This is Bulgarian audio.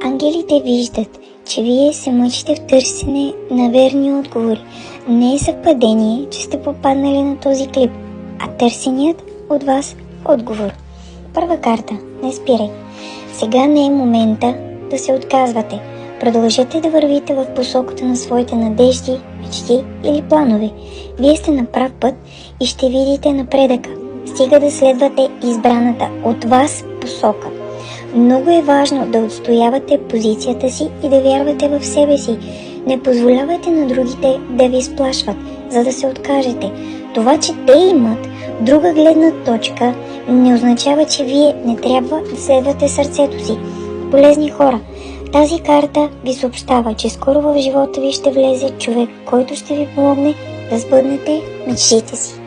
Ангелите виждат, че вие се мъчите в търсене на верни отговори. Не е съвпадение, че сте попаднали на този клип, а търсеният от вас отговор. Първа карта. Не спирай. Сега не е момента да се отказвате. Продължете да вървите в посоката на своите надежди, мечти или планове. Вие сте на прав път и ще видите напредъка. Стига да следвате избраната от вас посока. Много е важно да отстоявате позицията си и да вярвате в себе си. Не позволявайте на другите да ви изплашват, за да се откажете. Това, че те имат друга гледна точка, не означава, че вие не трябва да следвате сърцето си. Полезни хора, тази карта ви съобщава, че скоро в живота ви ще влезе човек, който ще ви помогне да сбъднете мечтите си.